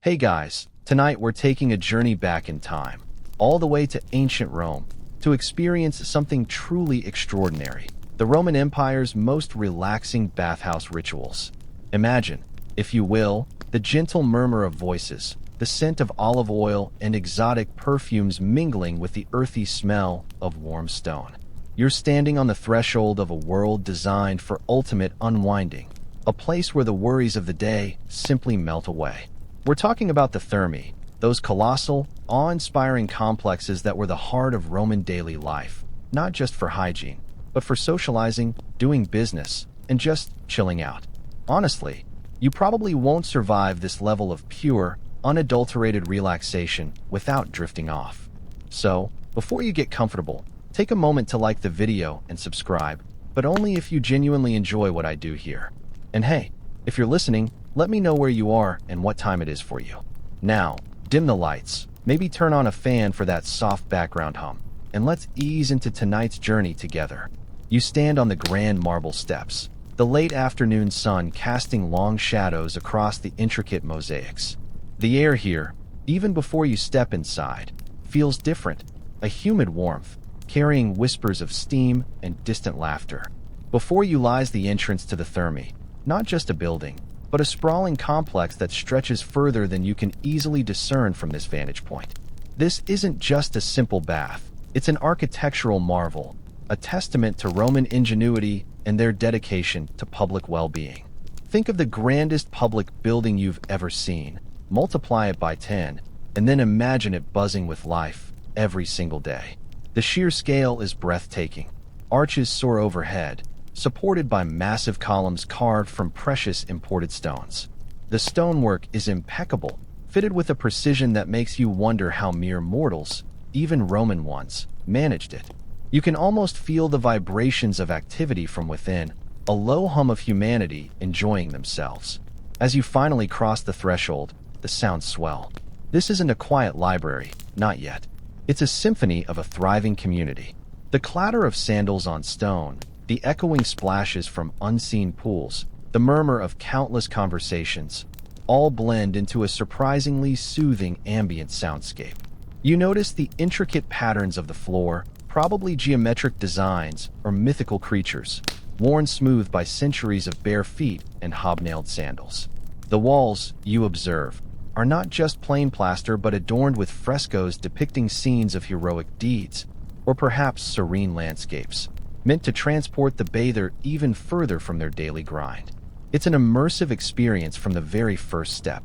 Hey guys, tonight we're taking a journey back in time, all the way to ancient Rome, to experience something truly extraordinary, the Roman Empire's most relaxing bathhouse rituals. Imagine, if you will, the gentle murmur of voices, the scent of olive oil and exotic perfumes mingling with the earthy smell of warm stone. You're standing on the threshold of a world designed for ultimate unwinding, a place where the worries of the day simply melt away. We're talking about the Thermae, those colossal, awe-inspiring complexes that were the heart of Roman daily life, not just for hygiene, but for socializing, doing business, and just chilling out. Honestly, you probably won't survive this level of pure, unadulterated relaxation without drifting off. So, before you get comfortable, take a moment to like the video and subscribe, but only if you genuinely enjoy what I do here. And hey, if you're listening, let me know where you are and what time it is for you. Now, dim the lights, maybe turn on a fan for that soft background hum, and let's ease into tonight's journey together. You stand on the grand marble steps, the late afternoon sun casting long shadows across the intricate mosaics. The air here, even before you step inside, feels different, a humid warmth, carrying whispers of steam and distant laughter. Before you lies the entrance to the Thermae, not just a building, but a sprawling complex that stretches further than you can easily discern from this vantage point. This isn't just a simple bath, it's an architectural marvel, a testament to Roman ingenuity and their dedication to public well-being. Think of the grandest public building you've ever seen, multiply it by 10, and then imagine it buzzing with life every single day. The sheer scale is breathtaking. Arches soar overhead, supported by massive columns carved from precious imported stones. The stonework is impeccable, fitted with a precision that makes you wonder how mere mortals, even Roman ones, managed it. You can almost feel the vibrations of activity from within, a low hum of humanity enjoying themselves. As you finally cross the threshold, the sounds swell. This isn't a quiet library, not yet. It's a symphony of a thriving community. The clatter of sandals on stone, the echoing splashes from unseen pools, the murmur of countless conversations, all blend into a surprisingly soothing ambient soundscape. You notice the intricate patterns of the floor, probably geometric designs or mythical creatures, worn smooth by centuries of bare feet and hobnailed sandals. The walls, you observe, are not just plain plaster but adorned with frescoes depicting scenes of heroic deeds, or perhaps serene landscapes, meant to transport the bather even further from their daily grind. It's an immersive experience from the very first step.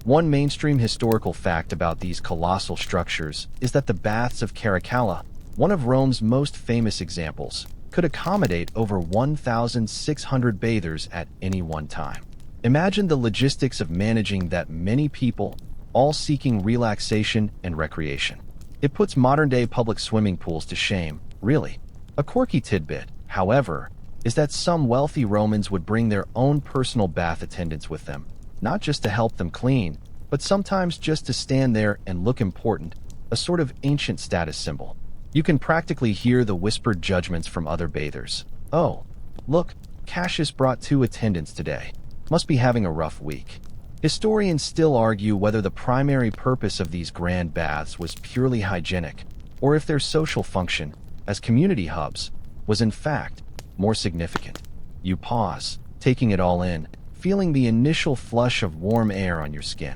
One mainstream historical fact about these colossal structures is that the baths of Caracalla, one of Rome's most famous examples, could accommodate over 1,600 bathers at any one time. Imagine the logistics of managing that many people, all seeking relaxation and recreation. It puts modern-day public swimming pools to shame, really. A quirky tidbit, however, is that some wealthy Romans would bring their own personal bath attendants with them, not just to help them clean, but sometimes just to stand there and look important, a sort of ancient status symbol. You can practically hear the whispered judgments from other bathers. "Oh, look, Cassius brought 2 attendants today. Must be having a rough week." Historians still argue whether the primary purpose of these grand baths was purely hygienic, or if their social function, as community hubs, was in fact more significant. You pause, taking it all in, feeling the initial flush of warm air on your skin.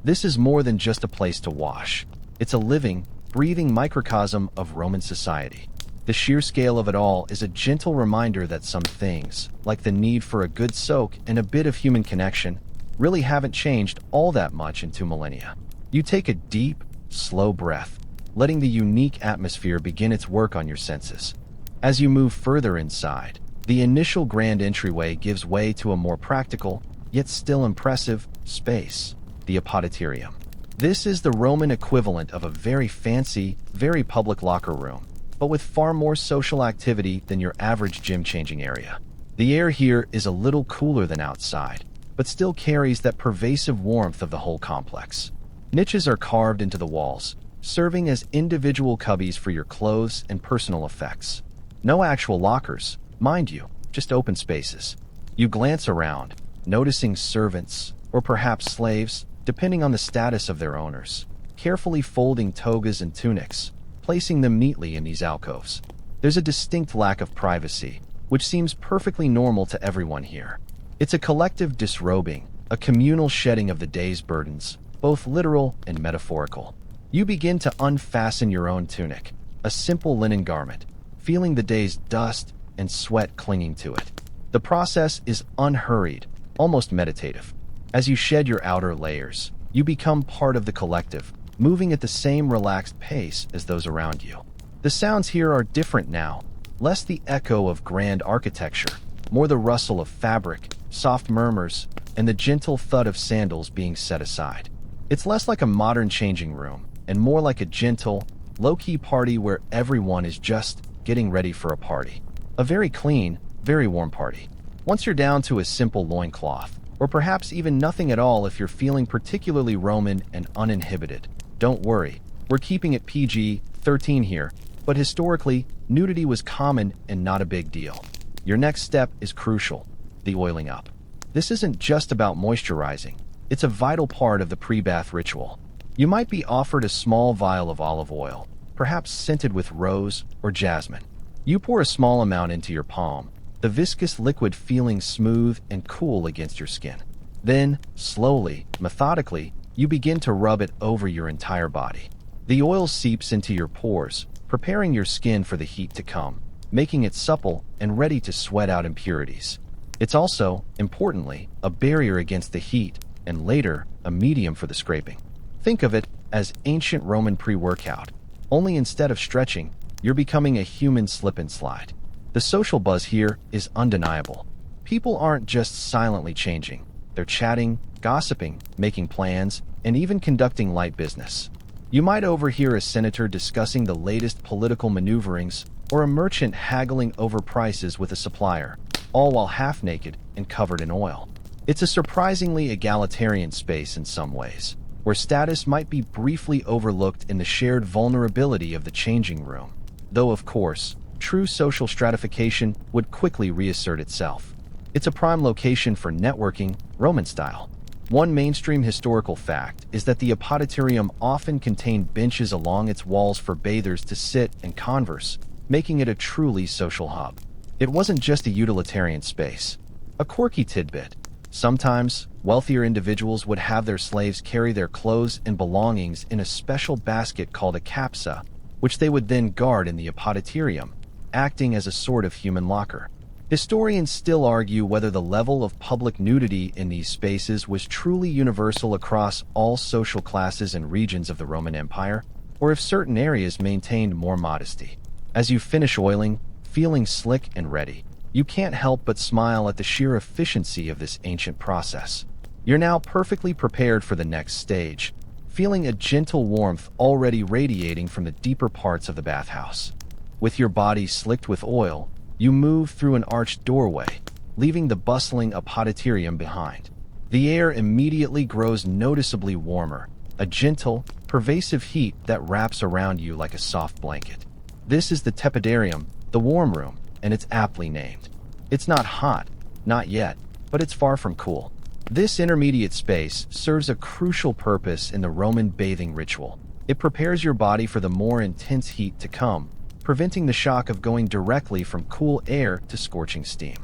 This is more than just a place to wash. It's a living, breathing microcosm of Roman society. The sheer scale of it all is a gentle reminder that some things, like the need for a good soak and a bit of human connection, really haven't changed all that much in 2 millennia. You take a deep, slow breath, letting the unique atmosphere begin its work on your senses. As you move further inside, the initial grand entryway gives way to a more practical, yet still impressive, space, the apoditerium. This is the Roman equivalent of a very fancy, very public locker room, but with far more social activity than your average gym-changing area. The air here is a little cooler than outside, but still carries that pervasive warmth of the whole complex. Niches are carved into the walls, serving as individual cubbies for your clothes and personal effects. No actual lockers, mind you, just open spaces. You glance around, noticing servants, or perhaps slaves, depending on the status of their owners, carefully folding togas and tunics, placing them neatly in these alcoves. There's a distinct lack of privacy, which seems perfectly normal to everyone here. It's a collective disrobing, a communal shedding of the day's burdens, both literal and metaphorical. You begin to unfasten your own tunic, a simple linen garment, feeling the day's dust and sweat clinging to it. The process is unhurried, almost meditative. As you shed your outer layers, you become part of the collective, moving at the same relaxed pace as those around you. The sounds here are different now, less the echo of grand architecture, more the rustle of fabric, soft murmurs, and the gentle thud of sandals being set aside. It's less like a modern changing room, and more like a gentle, low-key party where everyone is just getting ready for a party. A very clean, very warm party. Once you're down to a simple loincloth, or perhaps even nothing at all if you're feeling particularly Roman and uninhibited, don't worry, we're keeping it PG-13 here, but historically, nudity was common and not a big deal. Your next step is crucial, the oiling up. This isn't just about moisturizing, it's a vital part of the pre-bath ritual. You might be offered a small vial of olive oil, perhaps scented with rose or jasmine. You pour a small amount into your palm, the viscous liquid feeling smooth and cool against your skin. Then, slowly, methodically, you begin to rub it over your entire body. The oil seeps into your pores, preparing your skin for the heat to come, making it supple and ready to sweat out impurities. It's also, importantly, a barrier against the heat, and later, a medium for the scraping. Think of it as ancient Roman pre-workout, only instead of stretching, you're becoming a human slip and slide. The social buzz here is undeniable. People aren't just silently changing, they're chatting, gossiping, making plans, and even conducting light business. You might overhear a senator discussing the latest political maneuverings or a merchant haggling over prices with a supplier, all while half-naked and covered in oil. It's a surprisingly egalitarian space in some ways, where status might be briefly overlooked in the shared vulnerability of the changing room. Though, of course, true social stratification would quickly reassert itself. It's a prime location for networking, Roman style. One mainstream historical fact is that the apoditorium often contained benches along its walls for bathers to sit and converse, making it a truly social hub. It wasn't just a utilitarian space. A quirky tidbit. Sometimes, wealthier individuals would have their slaves carry their clothes and belongings in a special basket called a capsa, which they would then guard in the apoditorium, acting as a sort of human locker. Historians still argue whether the level of public nudity in these spaces was truly universal across all social classes and regions of the Roman Empire, or if certain areas maintained more modesty. As you finish oiling, feeling slick and ready, you can't help but smile at the sheer efficiency of this ancient process. You're now perfectly prepared for the next stage, feeling a gentle warmth already radiating from the deeper parts of the bathhouse. With your body slicked with oil, you move through an arched doorway, leaving the bustling apoditorium behind. The air immediately grows noticeably warmer, a gentle, pervasive heat that wraps around you like a soft blanket. This is the tepidarium, the warm room, and it's aptly named. It's not hot, not yet, but it's far from cool. This intermediate space serves a crucial purpose in the Roman bathing ritual. It prepares your body for the more intense heat to come, preventing the shock of going directly from cool air to scorching steam.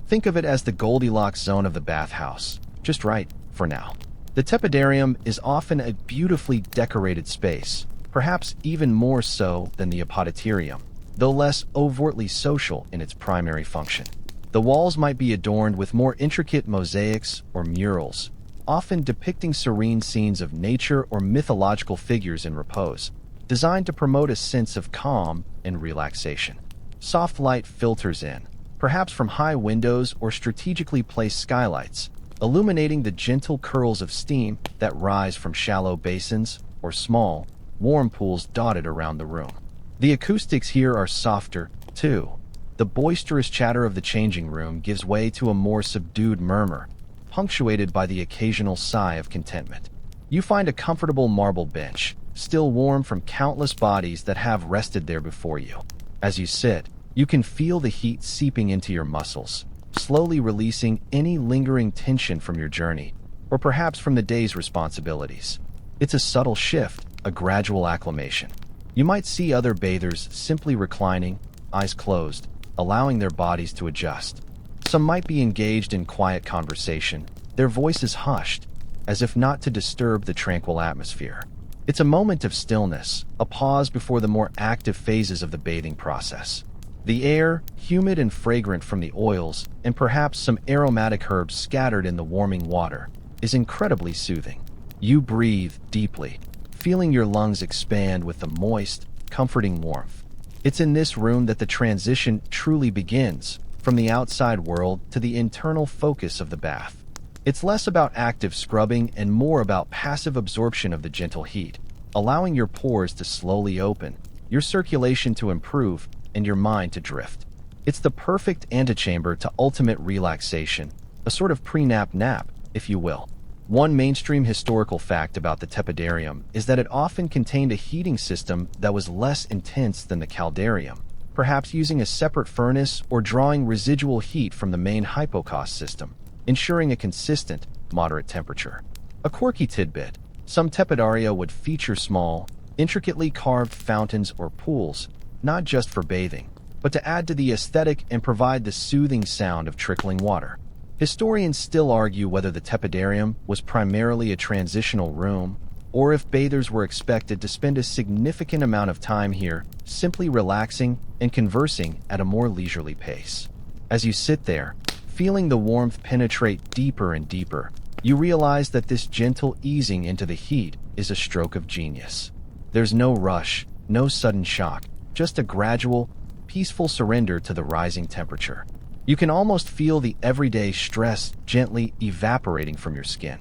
Think of it as the Goldilocks zone of the bathhouse, just right for now. The tepidarium is often a beautifully decorated space, perhaps even more so than the apoditorium, though less overtly social in its primary function. The walls might be adorned with more intricate mosaics or murals, often depicting serene scenes of nature or mythological figures in repose, designed to promote a sense of calm and relaxation. Soft light filters in, perhaps from high windows or strategically placed skylights, illuminating the gentle curls of steam that rise from shallow basins or small, warm pools dotted around the room. The acoustics here are softer, too. The boisterous chatter of the changing room gives way to a more subdued murmur, punctuated by the occasional sigh of contentment. You find a comfortable marble bench, still warm from countless bodies that have rested there before you. As you sit, you can feel the heat seeping into your muscles, slowly releasing any lingering tension from your journey. or perhaps from the day's responsibilities. It's a subtle shift, a gradual acclimation. You might see other bathers simply reclining, eyes closed, allowing their bodies to adjust. Some might be engaged in quiet conversation, their voices hushed, as if not to disturb the tranquil atmosphere. It's a moment of stillness, a pause before the more active phases of the bathing process. The air, humid and fragrant from the oils, and perhaps some aromatic herbs scattered in the warming water, is incredibly soothing. You breathe deeply, feeling your lungs expand with the moist, comforting warmth. It's in this room that the transition truly begins, from the outside world to the internal focus of the bath. It's less about active scrubbing and more about passive absorption of the gentle heat, allowing your pores to slowly open, your circulation to improve, and your mind to drift. It's the perfect antechamber to ultimate relaxation, a sort of pre-nap nap, if you will. One mainstream historical fact about the tepidarium is that it often contained a heating system that was less intense than the caldarium, perhaps using a separate furnace or drawing residual heat from the main hypocaust system, ensuring a consistent, moderate temperature. A quirky tidbit: some tepidaria would feature small, intricately carved fountains or pools, not just for bathing, but to add to the aesthetic and provide the soothing sound of trickling water. Historians still argue whether the tepidarium was primarily a transitional room, or if bathers were expected to spend a significant amount of time here, simply relaxing and conversing at a more leisurely pace. As you sit there, feeling the warmth penetrate deeper and deeper, you realize that this gentle easing into the heat is a stroke of genius. There's no rush, no sudden shock, just a gradual, peaceful surrender to the rising temperature. You can almost feel the everyday stress gently evaporating from your skin.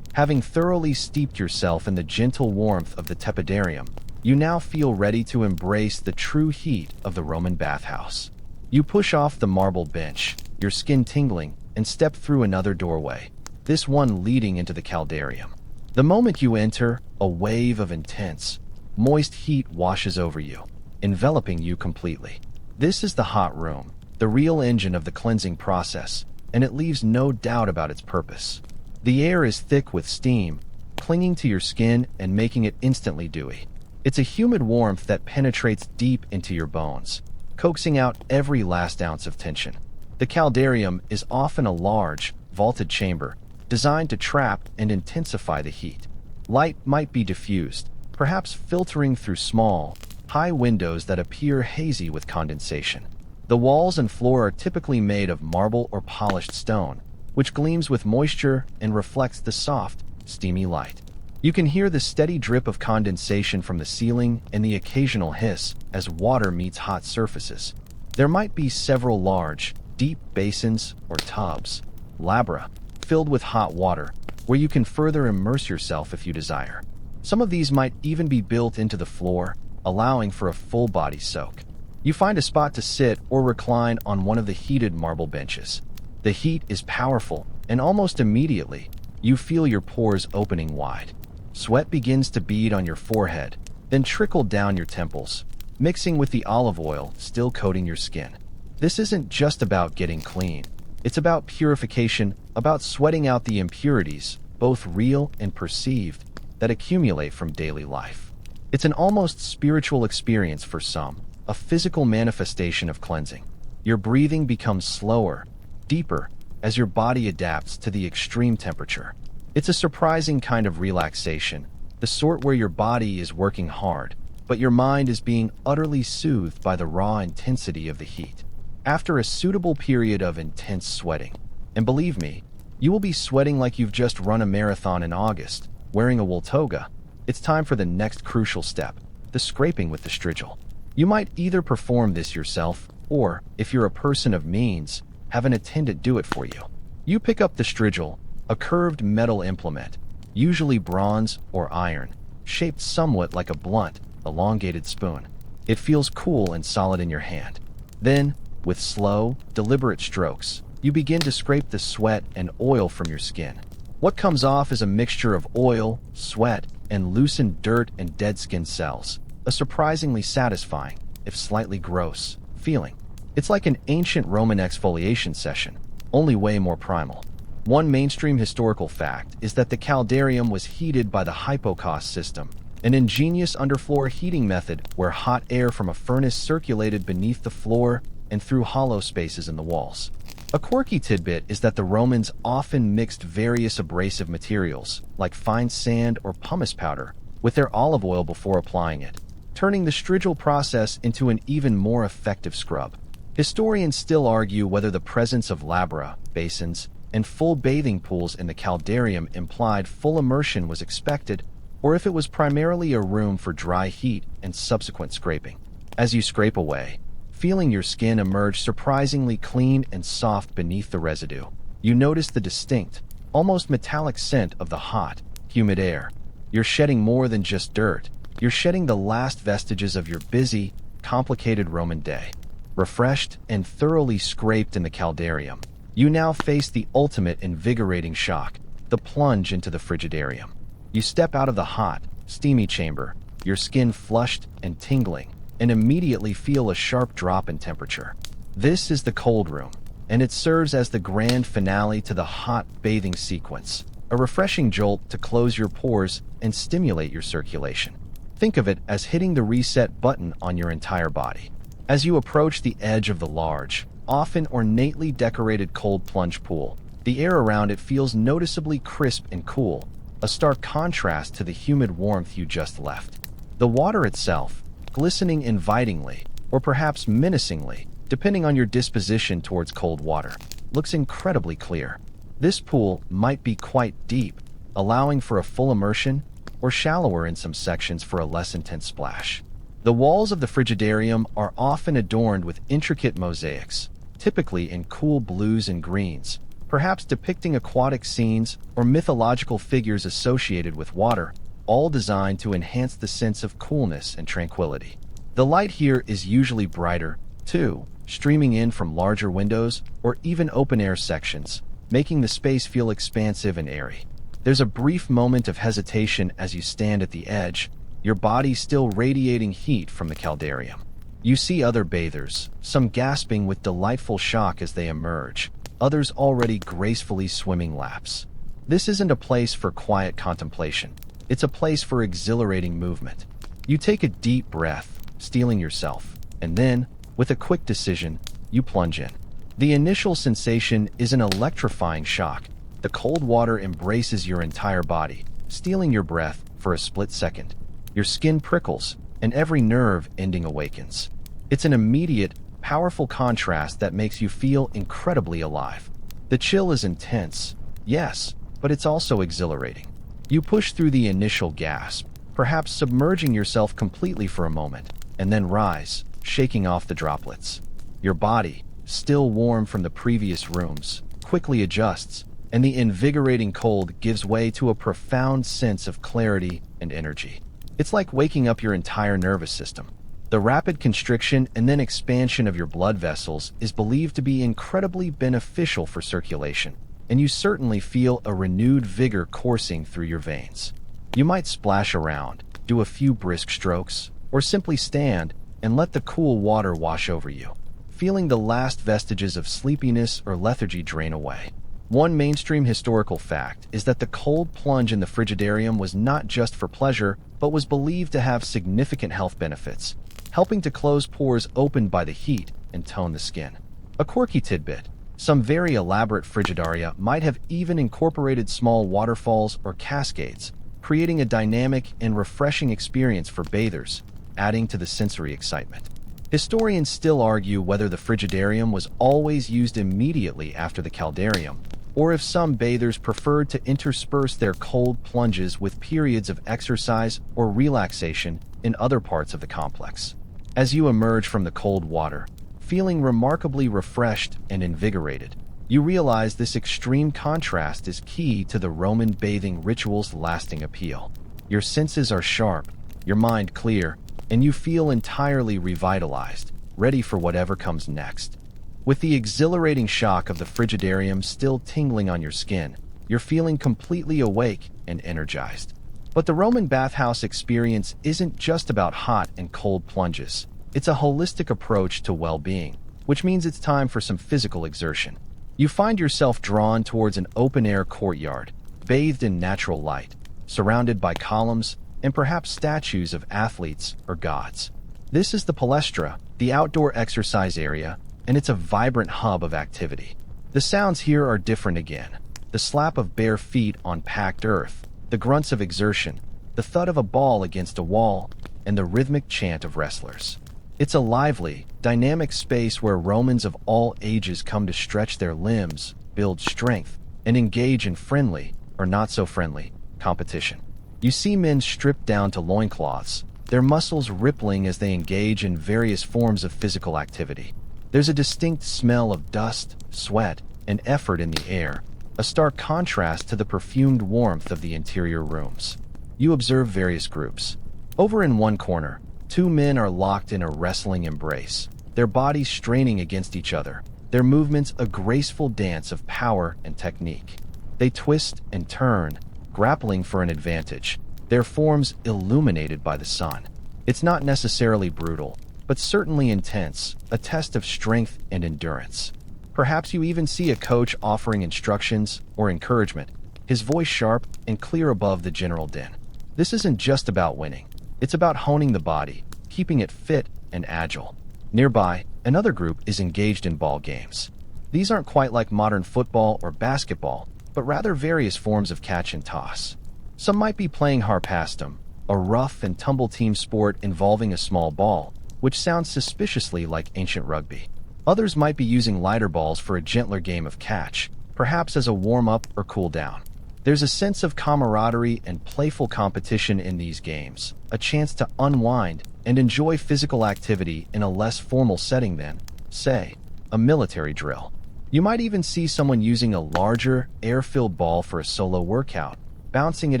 Having thoroughly steeped yourself in the gentle warmth of the tepidarium, you now feel ready to embrace the true heat of the Roman bathhouse. You push off the marble bench, your skin tingling, and step through another doorway, this one leading into the caldarium. The moment you enter, a wave of intense, moist heat washes over you, enveloping you completely. This is the hot room, the real engine of the cleansing process, and it leaves no doubt about its purpose. The air is thick with steam, clinging to your skin and making it instantly dewy. It's a humid warmth that penetrates deep into your bones, coaxing out every last ounce of tension. The caldarium is often a large, vaulted chamber, designed to trap and intensify the heat. Light might be diffused, perhaps filtering through small, high windows that appear hazy with condensation. The walls and floor are typically made of marble or polished stone, which gleams with moisture and reflects the soft, steamy light. You can hear the steady drip of condensation from the ceiling and the occasional hiss as water meets hot surfaces. There might be several large, deep basins or tubs, labra, filled with hot water, where you can further immerse yourself if you desire. Some of these might even be built into the floor, allowing for a full-body soak. You find a spot to sit or recline on one of the heated marble benches. The heat is powerful, and almost immediately, you feel your pores opening wide. Sweat begins to bead on your forehead, then trickle down your temples, mixing with the olive oil still coating your skin. This isn't just about getting clean. It's about purification, about sweating out the impurities, both real and perceived, that accumulate from daily life. It's an almost spiritual experience for some, a physical manifestation of cleansing. Your breathing becomes slower, deeper, as your body adapts to the extreme temperature. It's a surprising kind of relaxation, the sort where your body is working hard, but your mind is being utterly soothed by the raw intensity of the heat. After a suitable period of intense sweating, and believe me, you will be sweating like you've just run a marathon in August, wearing a wool toga, it's time for the next crucial step, the scraping with the strigil. You might either perform this yourself, or, if you're a person of means, have an attendant do it for you. You pick up the strigil, a curved metal implement, usually bronze or iron, shaped somewhat like a blunt, elongated spoon. It feels cool and solid in your hand. Then, with slow, deliberate strokes, you begin to scrape the sweat and oil from your skin. What comes off is a mixture of oil, sweat, and loosened dirt and dead skin cells, a surprisingly satisfying, if slightly gross, feeling. It's like an ancient Roman exfoliation session, only way more primal. One mainstream historical fact is that the caldarium was heated by the hypocaust system, an ingenious underfloor heating method where hot air from a furnace circulated beneath the floor and through hollow spaces in the walls. A quirky tidbit is that the Romans often mixed various abrasive materials, like fine sand or pumice powder, with their olive oil before applying it, turning the strigil process into an even more effective scrub. Historians still argue whether the presence of labra, basins, and full bathing pools in the caldarium implied full immersion was expected, or if it was primarily a room for dry heat and subsequent scraping. As you scrape away, feeling your skin emerge surprisingly clean and soft beneath the residue, you notice the distinct, almost metallic scent of the hot, humid air. You're shedding more than just dirt. You're shedding the last vestiges of your busy, complicated Roman day. Refreshed and thoroughly scraped in the caldarium, you now face the ultimate invigorating shock, the plunge into the frigidarium. You step out of the hot, steamy chamber, your skin flushed and tingling, and immediately feel a sharp drop in temperature. This is the cold room, and it serves as the grand finale to the hot bathing sequence, a refreshing jolt to close your pores and stimulate your circulation. Think of it as hitting the reset button on your entire body. As you approach the edge of the large, often ornately decorated cold plunge pool, the air around it feels noticeably crisp and cool, a stark contrast to the humid warmth you just left. The water itself, glistening invitingly, or perhaps menacingly, depending on your disposition towards cold water, looks incredibly clear. This pool might be quite deep, allowing for a full immersion, or shallower in some sections for a less intense splash. The walls of the frigidarium are often adorned with intricate mosaics, typically in cool blues and greens, perhaps depicting aquatic scenes or mythological figures associated with water, all designed to enhance the sense of coolness and tranquility. The light here is usually brighter, too, streaming in from larger windows or even open-air sections, making the space feel expansive and airy. There's a brief moment of hesitation as you stand at the edge, your body still radiating heat from the caldarium. You see other bathers, some gasping with delightful shock as they emerge, others already gracefully swimming laps. This isn't a place for quiet contemplation. It's a place for exhilarating movement. You take a deep breath, steeling yourself, and then, with a quick decision, you plunge in. The initial sensation is an electrifying shock. The cold water embraces your entire body, stealing your breath for a split second. Your skin prickles, and every nerve ending awakens. It's an immediate, powerful contrast that makes you feel incredibly alive. The chill is intense, yes, but it's also exhilarating. You push through the initial gasp, perhaps submerging yourself completely for a moment, and then rise, shaking off the droplets. Your body, still warm from the previous rooms, quickly adjusts, and the invigorating cold gives way to a profound sense of clarity and energy. It's like waking up your entire nervous system. The rapid constriction and then expansion of your blood vessels is believed to be incredibly beneficial for circulation, and you certainly feel a renewed vigor coursing through your veins. You might splash around, do a few brisk strokes, or simply stand and let the cool water wash over you, feeling the last vestiges of sleepiness or lethargy drain away. One mainstream historical fact is that the cold plunge in the frigidarium was not just for pleasure, but was believed to have significant health benefits, helping to close pores opened by the heat and tone the skin. A quirky tidbit: some very elaborate frigidaria might have even incorporated small waterfalls or cascades, creating a dynamic and refreshing experience for bathers, adding to the sensory excitement. Historians still argue whether the frigidarium was always used immediately after the caldarium, or if some bathers preferred to intersperse their cold plunges with periods of exercise or relaxation in other parts of the complex. As you emerge from the cold water, feeling remarkably refreshed and invigorated, you realize this extreme contrast is key to the Roman bathing ritual's lasting appeal. Your senses are sharp, your mind clear, and you feel entirely revitalized, ready for whatever comes next. With the exhilarating shock of the frigidarium still tingling on your skin, you're feeling completely awake and energized. But the Roman bathhouse experience isn't just about hot and cold plunges. It's a holistic approach to well-being, which means it's time for some physical exertion. You find yourself drawn towards an open-air courtyard, bathed in natural light, surrounded by columns and perhaps statues of athletes or gods. This is the palestra, the outdoor exercise area, and it's a vibrant hub of activity. The sounds here are different again. The slap of bare feet on packed earth, the grunts of exertion, the thud of a ball against a wall, and the rhythmic chant of wrestlers. It's a lively, dynamic space where Romans of all ages come to stretch their limbs, build strength, and engage in friendly, or not so friendly, competition. You see men stripped down to loincloths, their muscles rippling as they engage in various forms of physical activity. There's a distinct smell of dust, sweat, and effort in the air, a stark contrast to the perfumed warmth of the interior rooms. You observe various groups. Over in one corner, two men are locked in a wrestling embrace, their bodies straining against each other, their movements a graceful dance of power and technique. They twist and turn, grappling for an advantage, their forms illuminated by the sun. It's not necessarily brutal, but certainly intense, a test of strength and endurance. Perhaps you even see a coach offering instructions or encouragement, his voice sharp and clear above the general din. This isn't just about winning. It's about honing the body, keeping it fit and agile. Nearby, another group is engaged in ball games. These aren't quite like modern football or basketball, but rather various forms of catch and toss. Some might be playing harpastum, a rough and tumble team sport involving a small ball, which sounds suspiciously like ancient rugby. Others might be using lighter balls for a gentler game of catch, perhaps as a warm-up or cool-down. There's a sense of camaraderie and playful competition in these games, a chance to unwind and enjoy physical activity in a less formal setting than, say, a military drill. You might even see someone using a larger, air-filled ball for a solo workout, bouncing it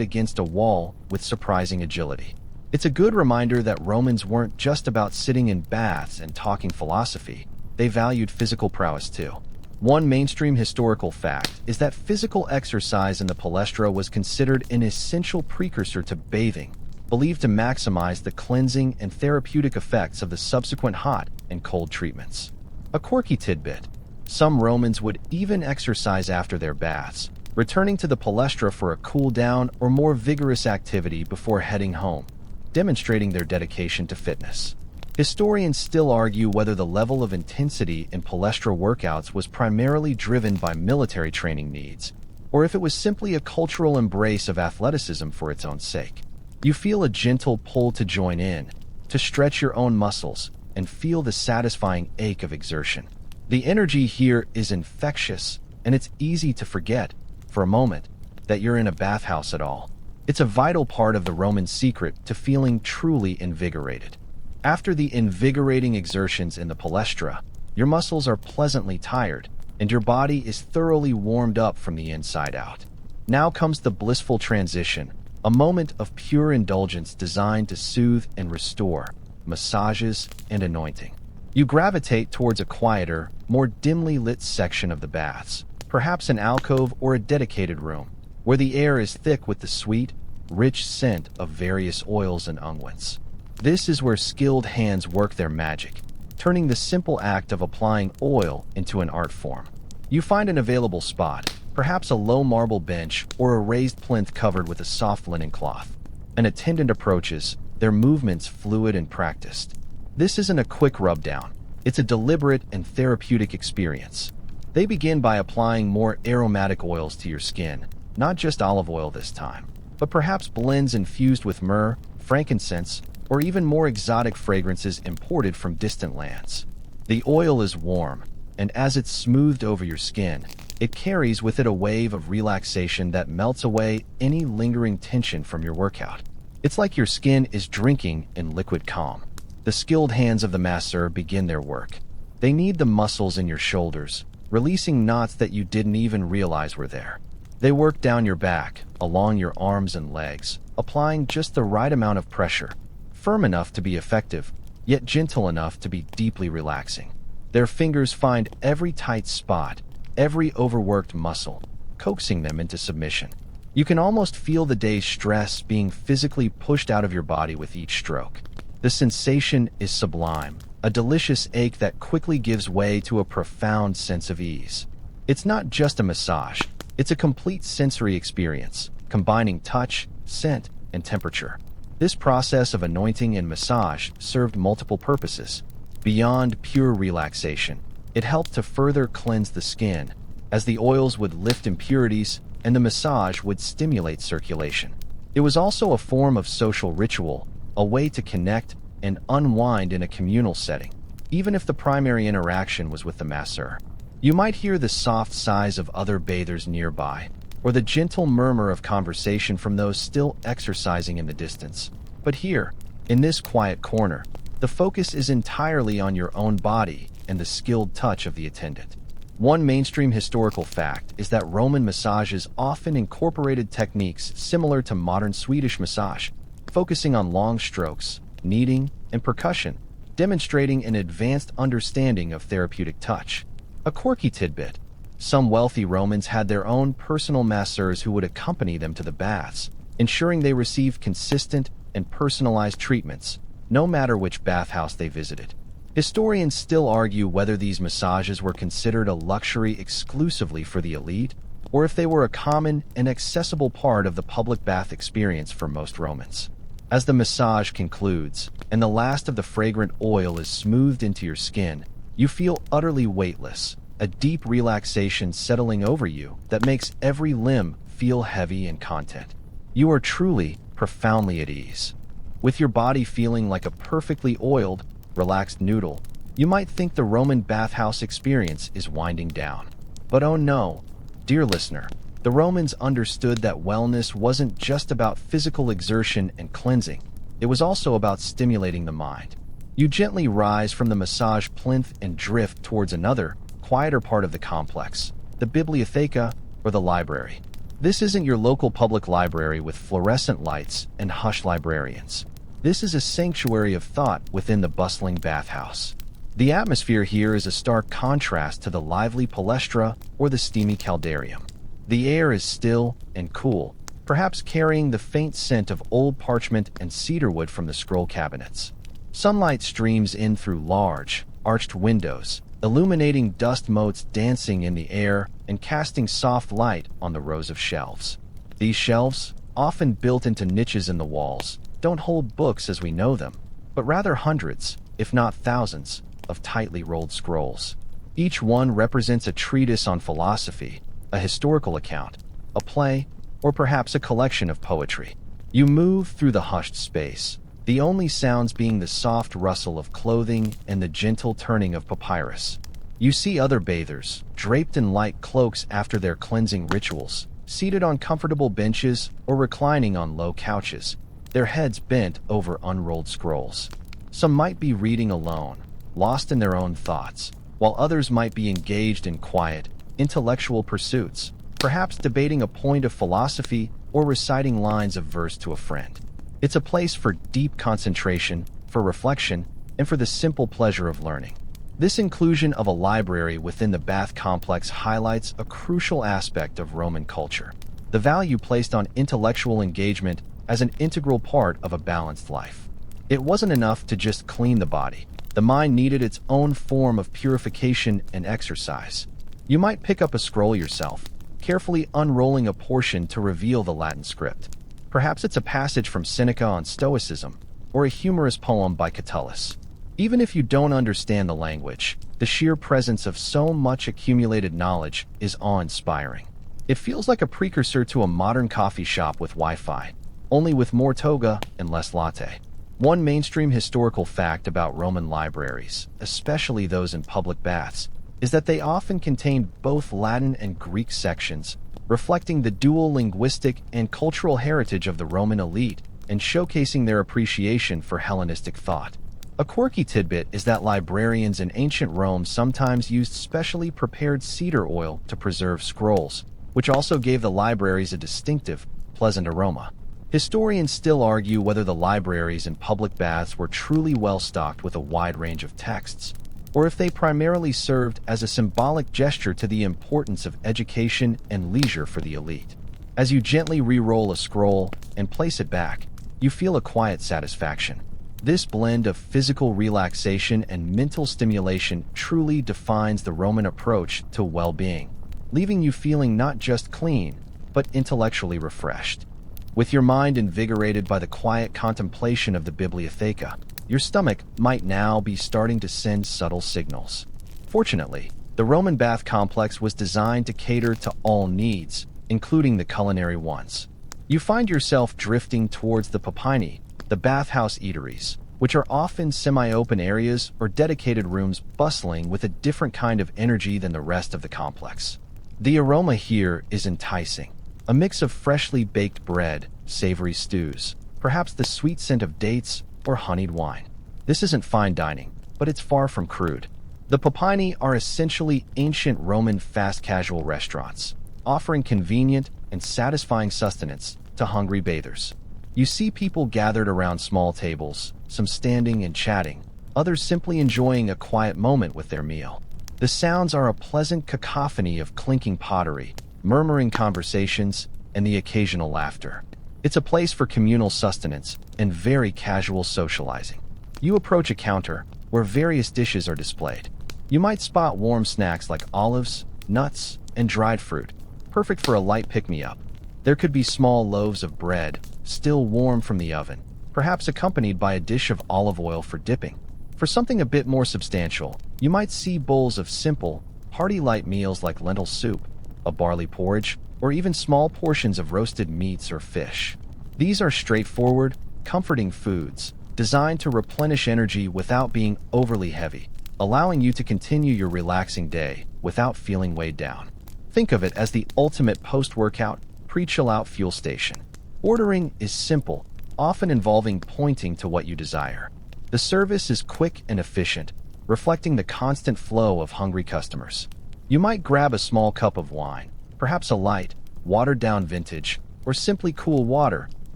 against a wall with surprising agility. It's a good reminder that Romans weren't just about sitting in baths and talking philosophy. They valued physical prowess too. One mainstream historical fact is that physical exercise in the palestra was considered an essential precursor to bathing, believed to maximize the cleansing and therapeutic effects of the subsequent hot and cold treatments. A quirky tidbit: some Romans would even exercise after their baths, returning to the palestra for a cool-down or more vigorous activity before heading home, demonstrating their dedication to fitness. Historians still argue whether the level of intensity in palestra workouts was primarily driven by military training needs, or if it was simply a cultural embrace of athleticism for its own sake. You feel a gentle pull to join in, to stretch your own muscles, and feel the satisfying ache of exertion. The energy here is infectious, and it's easy to forget, for a moment, that you're in a bathhouse at all. It's a vital part of the Roman secret to feeling truly invigorated. After the invigorating exertions in the palestra, your muscles are pleasantly tired, and your body is thoroughly warmed up from the inside out. Now comes the blissful transition, a moment of pure indulgence designed to soothe and restore, massages and anointing. You gravitate towards a quieter, more dimly lit section of the baths, perhaps an alcove or a dedicated room, where the air is thick with the sweet, rich scent of various oils and unguents. This is where skilled hands work their magic, turning the simple act of applying oil into an art form. You find an available spot, perhaps a low marble bench or a raised plinth covered with a soft linen cloth. An attendant approaches, their movements fluid and practiced. This isn't a quick rub-down. It's a deliberate and therapeutic experience. They begin by applying more aromatic oils to your skin, not just olive oil this time, but perhaps blends infused with myrrh, frankincense, or even more exotic fragrances imported from distant lands. The oil is warm, and as it's smoothed over your skin, it carries with it a wave of relaxation that melts away any lingering tension from your workout. It's like your skin is drinking in liquid calm. The skilled hands of the masseur begin their work. They knead the muscles in your shoulders, releasing knots that you didn't even realize were there. They work down your back, along your arms and legs, applying just the right amount of pressure, firm enough to be effective, yet gentle enough to be deeply relaxing. Their fingers find every tight spot, every overworked muscle, coaxing them into submission. You can almost feel the day's stress being physically pushed out of your body with each stroke. The sensation is sublime, a delicious ache that quickly gives way to a profound sense of ease. It's not just a massage, it's a complete sensory experience, combining touch, scent, and temperature. This process of anointing and massage served multiple purposes. Beyond pure relaxation, it helped to further cleanse the skin, as the oils would lift impurities and the massage would stimulate circulation. It was also a form of social ritual, a way to connect and unwind in a communal setting, even if the primary interaction was with the masseur. You might hear the soft sighs of other bathers nearby, or the gentle murmur of conversation from those still exercising in the distance. But here, in this quiet corner, the focus is entirely on your own body and the skilled touch of the attendant. One mainstream historical fact is that Roman massages often incorporated techniques similar to modern Swedish massage, focusing on long strokes, kneading, and percussion, demonstrating an advanced understanding of therapeutic touch. A quirky tidbit: some wealthy Romans had their own personal masseurs who would accompany them to the baths, ensuring they received consistent and personalized treatments, no matter which bathhouse they visited. Historians still argue whether these massages were considered a luxury exclusively for the elite, or if they were a common and accessible part of the public bath experience for most Romans. As the massage concludes, and the last of the fragrant oil is smoothed into your skin, you feel utterly weightless, a deep relaxation settling over you that makes every limb feel heavy and content. You are truly, profoundly at ease. With your body feeling like a perfectly oiled, relaxed noodle, you might think the Roman bathhouse experience is winding down. But oh no, dear listener, the Romans understood that wellness wasn't just about physical exertion and cleansing. It was also about stimulating the mind. You gently rise from the massage plinth and drift towards another, quieter part of the complex, the bibliotheca or the library. This isn't your local public library with fluorescent lights and hushed librarians. This is a sanctuary of thought within the bustling bathhouse. The atmosphere here is a stark contrast to the lively palestra or the steamy caldarium. The air is still and cool, perhaps carrying the faint scent of old parchment and cedarwood from the scroll cabinets. Sunlight streams in through large, arched windows, illuminating dust motes dancing in the air and casting soft light on the rows of shelves. These shelves, often built into niches in the walls, don't hold books as we know them, but rather hundreds, if not thousands, of tightly rolled scrolls. Each one represents a treatise on philosophy, a historical account, a play, or perhaps a collection of poetry. You move through the hushed space, the only sounds being the soft rustle of clothing and the gentle turning of papyrus. You see other bathers, draped in light cloaks after their cleansing rituals, seated on comfortable benches or reclining on low couches, their heads bent over unrolled scrolls. Some might be reading alone, lost in their own thoughts, while others might be engaged in quiet, intellectual pursuits, perhaps debating a point of philosophy or reciting lines of verse to a friend. It's a place for deep concentration, for reflection, and for the simple pleasure of learning. This inclusion of a library within the bath complex highlights a crucial aspect of Roman culture: the value placed on intellectual engagement as an integral part of a balanced life. It wasn't enough to just clean the body. The mind needed its own form of purification and exercise. You might pick up a scroll yourself, carefully unrolling a portion to reveal the Latin script. Perhaps it's a passage from Seneca on Stoicism, or a humorous poem by Catullus. Even if you don't understand the language, the sheer presence of so much accumulated knowledge is awe-inspiring. It feels like a precursor to a modern coffee shop with Wi-Fi, only with more toga and less latte. One mainstream historical fact about Roman libraries, especially those in public baths, is that they often contained both Latin and Greek sections, reflecting the dual linguistic and cultural heritage of the Roman elite and showcasing their appreciation for Hellenistic thought. A quirky tidbit is that librarians in ancient Rome sometimes used specially prepared cedar oil to preserve scrolls, which also gave the libraries a distinctive, pleasant aroma. Historians still argue whether the libraries and public baths were truly well-stocked with a wide range of texts, or if they primarily served as a symbolic gesture to the importance of education and leisure for the elite. As you gently re-roll a scroll and place it back, you feel a quiet satisfaction. This blend of physical relaxation and mental stimulation truly defines the Roman approach to well-being. leaving you feeling not just clean, but intellectually refreshed. With your mind invigorated by the quiet contemplation of the bibliotheca, your stomach might now be starting to send subtle signals. Fortunately, the Roman bath complex was designed to cater to all needs, including the culinary ones. You find yourself drifting towards the papyni, the bathhouse eateries, which are often semi-open areas or dedicated rooms bustling with a different kind of energy than the rest of the complex. The aroma here is enticing. A mix of freshly baked bread, savory stews, perhaps the sweet scent of dates or honeyed wine. This isn't fine dining, but it's far from crude. The papyni are essentially ancient Roman fast-casual restaurants, offering convenient and satisfying sustenance to hungry bathers. You see people gathered around small tables, some standing and chatting, others simply enjoying a quiet moment with their meal. The sounds are a pleasant cacophony of clinking pottery, murmuring conversations, and the occasional laughter. It's a place for communal sustenance and very casual socializing. You approach a counter where various dishes are displayed. You might spot warm snacks like olives, nuts, and dried fruit, perfect for a light pick-me-up. There could be small loaves of bread, still warm from the oven, perhaps accompanied by a dish of olive oil for dipping. For something a bit more substantial, you might see bowls of simple, hearty light meals like lentil soup, a barley porridge, or even small portions of roasted meats or fish. These are straightforward, comforting foods, designed to replenish energy without being overly heavy, allowing you to continue your relaxing day without feeling weighed down. Think of it as the ultimate post-workout, pre-chill-out fuel station. Ordering is simple, often involving pointing to what you desire. The service is quick and efficient, reflecting the constant flow of hungry customers. You might grab a small cup of wine, perhaps a light, watered-down vintage, or simply cool water,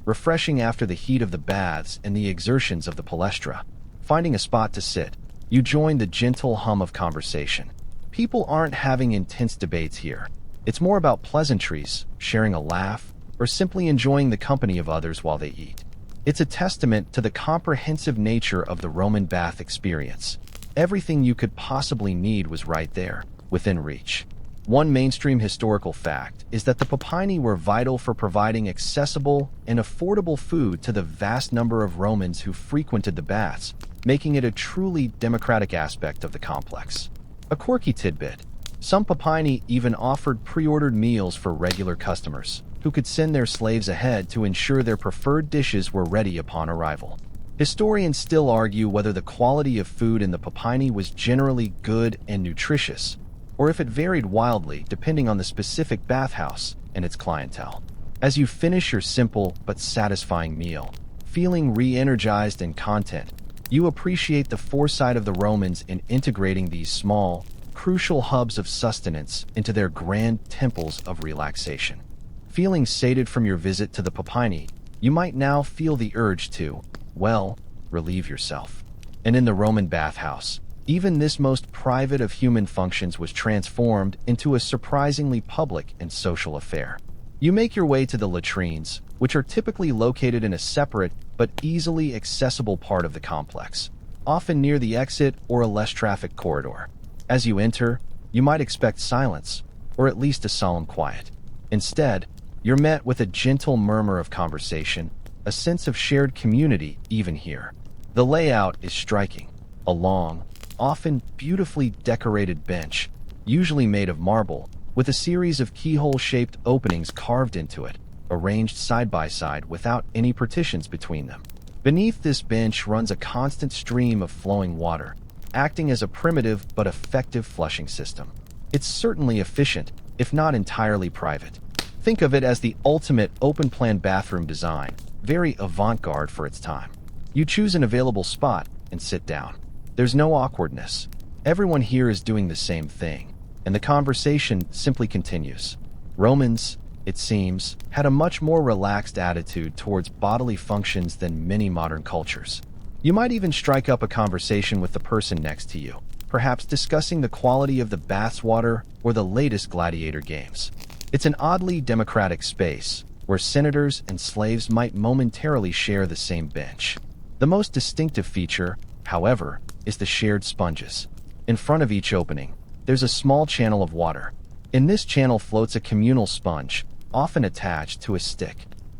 refreshing after the heat of the baths and the exertions of the palestra. Finding a spot to sit, you join the gentle hum of conversation. People aren't having intense debates here. It's more about pleasantries, sharing a laugh, or simply enjoying the company of others while they eat. It's a testament to the comprehensive nature of the Roman bath experience. Everything you could possibly need was right there, within reach. One mainstream historical fact is that the papyni were vital for providing accessible and affordable food to the vast number of Romans who frequented the baths, making it a truly democratic aspect of the complex. A quirky tidbit: some papyni even offered pre-ordered meals for regular customers, who could send their slaves ahead to ensure their preferred dishes were ready upon arrival. Historians still argue whether the quality of food in the papyni was generally good and nutritious, or if it varied wildly depending on the specific bathhouse and its clientele. As you finish your simple but satisfying meal, feeling re-energized and content, you appreciate the foresight of the Romans in integrating these small, crucial hubs of sustenance into their grand temples of relaxation. Feeling sated from your visit to the papyni, you might now feel the urge to, well, relieve yourself. And in the Roman bathhouse, even this most private of human functions was transformed into a surprisingly public and social affair. You make your way to the latrines, which are typically located in a separate but easily accessible part of the complex, often near the exit or a less trafficked corridor. As you enter, you might expect silence, or at least a solemn quiet. Instead, you're met with a gentle murmur of conversation, a sense of shared community even here. The layout is striking. A long, often beautifully decorated bench, usually made of marble, with a series of keyhole-shaped openings carved into it, arranged side by side without any partitions between them. Beneath this bench runs a constant stream of flowing water, acting as a primitive but effective flushing system. It's certainly efficient, if not entirely private. Think of it as the ultimate open-plan bathroom design, very avant-garde for its time. You choose an available spot and sit down. There's no awkwardness. Everyone here is doing the same thing, and the conversation simply continues. Romans, it seems, had a much more relaxed attitude towards bodily functions than many modern cultures. You might even strike up a conversation with the person next to you, perhaps discussing the quality of the bath's water or the latest gladiator games. It's an oddly democratic space, where senators and slaves might momentarily share the same bench. The most distinctive feature, however, is the shared sponges. In front of each opening, there's a small channel of water, In this channel floats a communal sponge, often attached to a stick.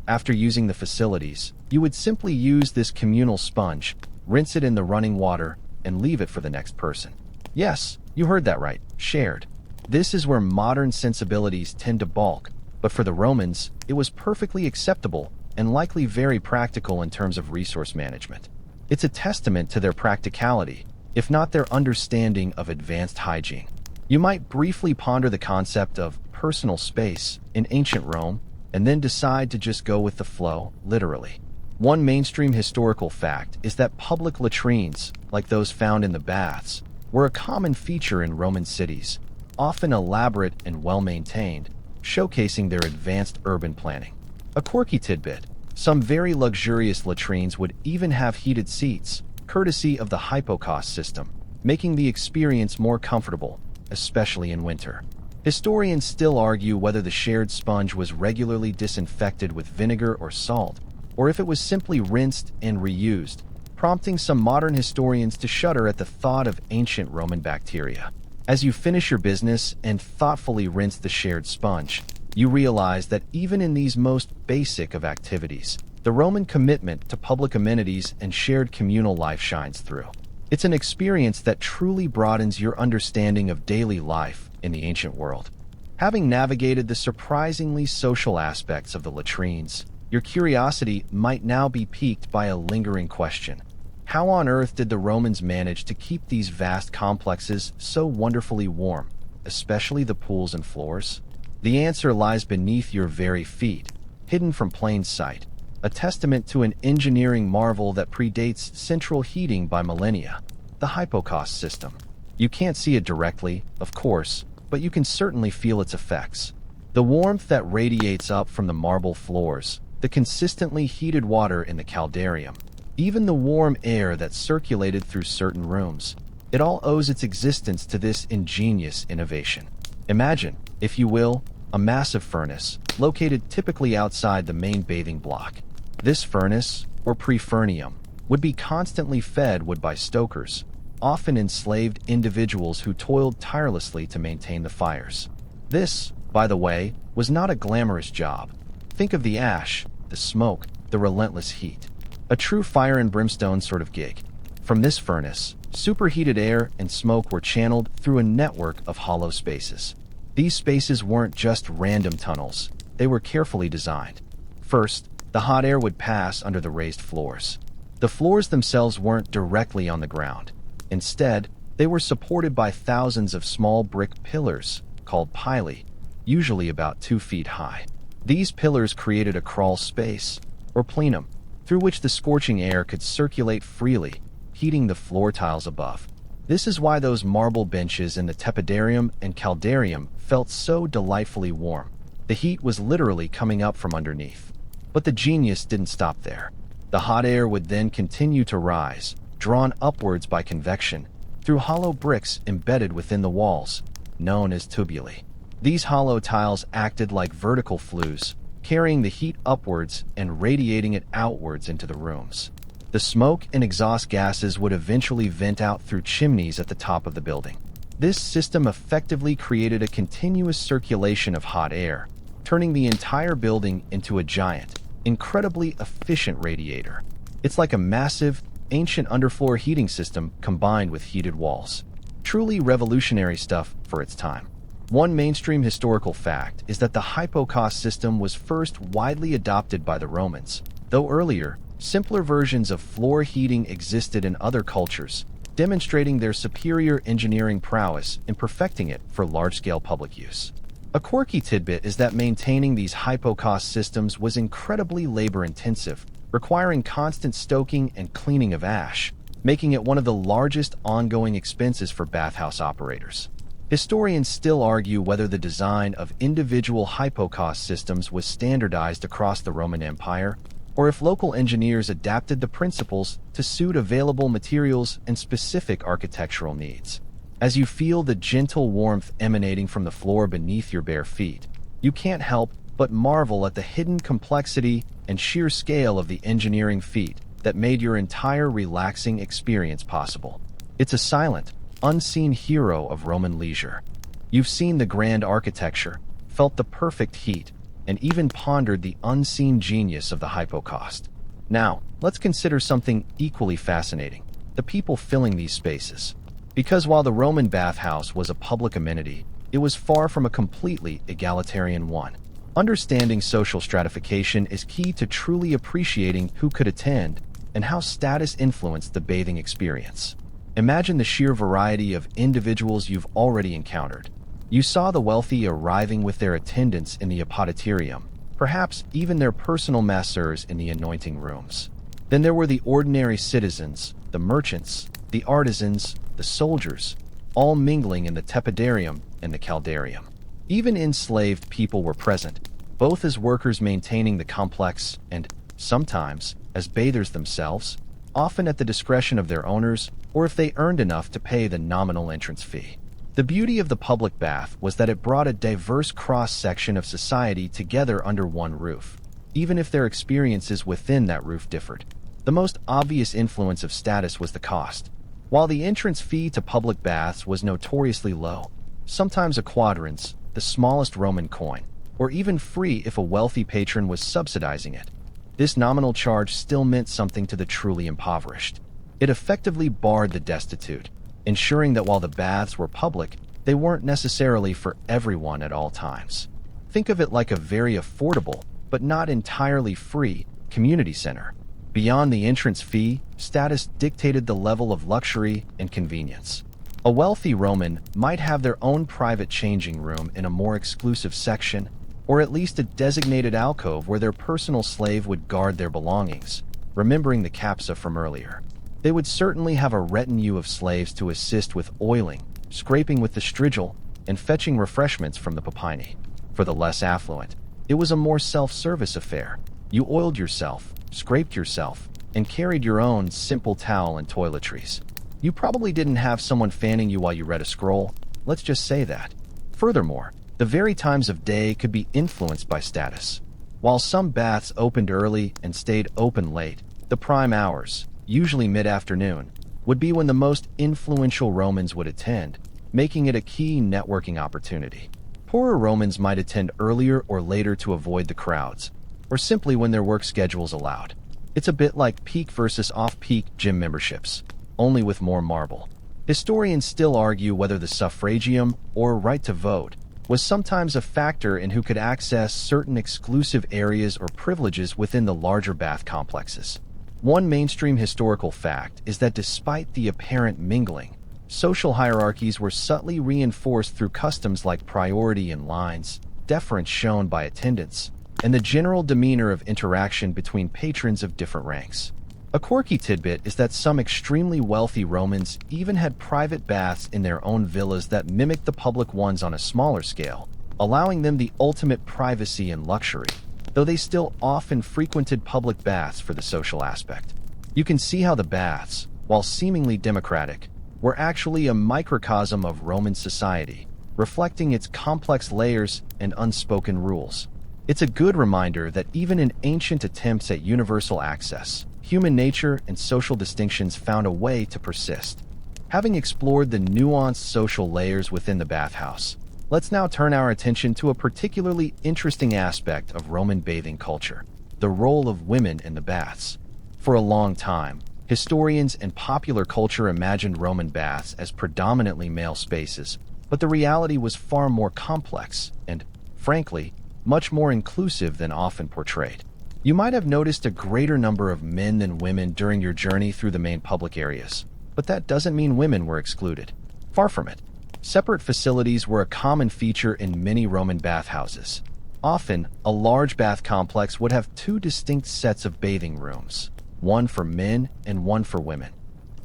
After using the facilities, you would simply use this communal sponge, rinse it in the running water, and leave it for the next person. Yes, you heard that right, shared. This is where modern sensibilities tend to balk, but for the Romans, it was perfectly acceptable and likely very practical in terms of resource management. It's a testament to their practicality, if not their understanding of advanced hygiene. You might briefly ponder the concept of personal space in ancient Rome, and then decide to just go with the flow, literally. One mainstream historical fact is that public latrines, like those found in the baths, were a common feature in Roman cities, often elaborate and well-maintained, showcasing their advanced urban planning. A quirky tidbit, some very luxurious latrines would even have heated seats, courtesy of the hypocaust system, making the experience more comfortable, especially in winter. Historians still argue whether the shared sponge was regularly disinfected with vinegar or salt, or if it was simply rinsed and reused, prompting some modern historians to shudder at the thought of ancient Roman bacteria. As you finish your business and thoughtfully rinse the shared sponge, you realize that even in these most basic of activities, the Roman commitment to public amenities and shared communal life shines through. It's an experience that truly broadens your understanding of daily life in the ancient world. Having navigated the surprisingly social aspects of the latrines, your curiosity might now be piqued by a lingering question. How on earth did the Romans manage to keep these vast complexes so wonderfully warm, especially the pools and floors? The answer lies beneath your very feet, hidden from plain sight, a testament to an engineering marvel that predates central heating by millennia, the hypocaust system. You can't see it directly, of course, but you can certainly feel its effects. The warmth that radiates up from the marble floors, the consistently heated water in the caldarium, even the warm air that circulated through certain rooms, it all owes its existence to this ingenious innovation. Imagine, if you will, a massive furnace, located typically outside the main bathing block. This furnace, or prefernium, would be constantly fed wood by stokers, often enslaved individuals who toiled tirelessly to maintain the fires. This, by the way, was not a glamorous job. Think of the ash, the smoke, the relentless heat. A true fire and brimstone sort of gig. From this furnace, superheated air and smoke were channeled through a network of hollow spaces. These spaces weren't just random tunnels, they were carefully designed. First, the hot air would pass under the raised floors. The floors themselves weren't directly on the ground. Instead, they were supported by thousands of small brick pillars, called pili, usually about 2 feet high. These pillars created a crawl space, or plenum, through which the scorching air could circulate freely, heating the floor tiles above. This is why those marble benches in the tepidarium and caldarium felt so delightfully warm. The heat was literally coming up from underneath. But the genius didn't stop there. The hot air would then continue to rise, drawn upwards by convection, through hollow bricks embedded within the walls, known as tubuli. These hollow tiles acted like vertical flues, carrying the heat upwards and radiating it outwards into the rooms. The smoke and exhaust gases would eventually vent out through chimneys at the top of the building. This system effectively created a continuous circulation of hot air, turning the entire building into a giant, incredibly efficient radiator. It's like a massive, ancient underfloor heating system combined with heated walls. Truly revolutionary stuff for its time. One mainstream historical fact is that the hypocaust system was first widely adopted by the Romans, though earlier, simpler versions of floor heating existed in other cultures, demonstrating their superior engineering prowess in perfecting it for large-scale public use. A quirky tidbit is that maintaining these hypocaust systems was incredibly labor-intensive, requiring constant stoking and cleaning of ash, making it one of the largest ongoing expenses for bathhouse operators. Historians still argue whether the design of individual hypocaust systems was standardized across the Roman Empire, or if local engineers adapted the principles to suit available materials and specific architectural needs. As you feel the gentle warmth emanating from the floor beneath your bare feet, you can't help but marvel at the hidden complexity and sheer scale of the engineering feat that made your entire relaxing experience possible. It's a silent, unseen hero of Roman leisure. You've seen the grand architecture, felt the perfect heat, and even pondered the unseen genius of the hypocaust. Now, let's consider something equally fascinating: the people filling these spaces. Because while the Roman bathhouse was a public amenity, it was far from a completely egalitarian one. Understanding social stratification is key to truly appreciating who could attend and how status influenced the bathing experience. Imagine the sheer variety of individuals you've already encountered. You saw the wealthy arriving with their attendants in the apoditerium, perhaps even their personal masseurs in the anointing rooms. Then there were the ordinary citizens, the merchants, the artisans, the soldiers, all mingling in the tepidarium and the caldarium. Even enslaved people were present, both as workers maintaining the complex and, sometimes, as bathers themselves, often at the discretion of their owners or if they earned enough to pay the nominal entrance fee. The beauty of the public bath was that it brought a diverse cross-section of society together under one roof, even if their experiences within that roof differed. The most obvious influence of status was the cost. While the entrance fee to public baths was notoriously low, sometimes a quadrans, the smallest Roman coin, or even free if a wealthy patron was subsidizing it, this nominal charge still meant something to the truly impoverished. It effectively barred the destitute, ensuring that while the baths were public, they weren't necessarily for everyone at all times. Think of it like a very affordable, but not entirely free, community center. Beyond the entrance fee, status dictated the level of luxury and convenience. A wealthy Roman might have their own private changing room in a more exclusive section, or at least a designated alcove where their personal slave would guard their belongings, remembering the capsa from earlier. They would certainly have a retinue of slaves to assist with oiling, scraping with the strigil, and fetching refreshments from the papyni. For the less affluent, it was a more self-service affair. You oiled yourself, scraped yourself, and carried your own simple towel and toiletries. You probably didn't have someone fanning you while you read a scroll, let's just say that. Furthermore, the very times of day could be influenced by status. While some baths opened early and stayed open late, the prime hours, usually mid-afternoon, would be when the most influential Romans would attend, making it a key networking opportunity. Poorer Romans might attend earlier or later to avoid the crowds, or simply when their work schedules allowed. It's a bit like peak versus off-peak gym memberships, only with more marble. Historians still argue whether the suffragium, or right to vote, was sometimes a factor in who could access certain exclusive areas or privileges within the larger bath complexes. One mainstream historical fact is that despite the apparent mingling, social hierarchies were subtly reinforced through customs like priority in lines, deference shown by attendants, and the general demeanor of interaction between patrons of different ranks. A quirky tidbit is that some extremely wealthy Romans even had private baths in their own villas that mimicked the public ones on a smaller scale, allowing them the ultimate privacy and luxury, though they still often frequented public baths for the social aspect. You can see how the baths, while seemingly democratic, were actually a microcosm of Roman society, reflecting its complex layers and unspoken rules. It's a good reminder that even in ancient attempts at universal access, human nature and social distinctions found a way to persist. Having explored the nuanced social layers within the bathhouse, let's now turn our attention to a particularly interesting aspect of Roman bathing culture: the role of women in the baths. For a long time, historians and popular culture imagined Roman baths as predominantly male spaces, but the reality was far more complex and, frankly, much more inclusive than often portrayed. You might have noticed a greater number of men than women during your journey through the main public areas, but that doesn't mean women were excluded. Far from it. Separate facilities were a common feature in many Roman bathhouses. Often, a large bath complex would have two distinct sets of bathing rooms, one for men and one for women,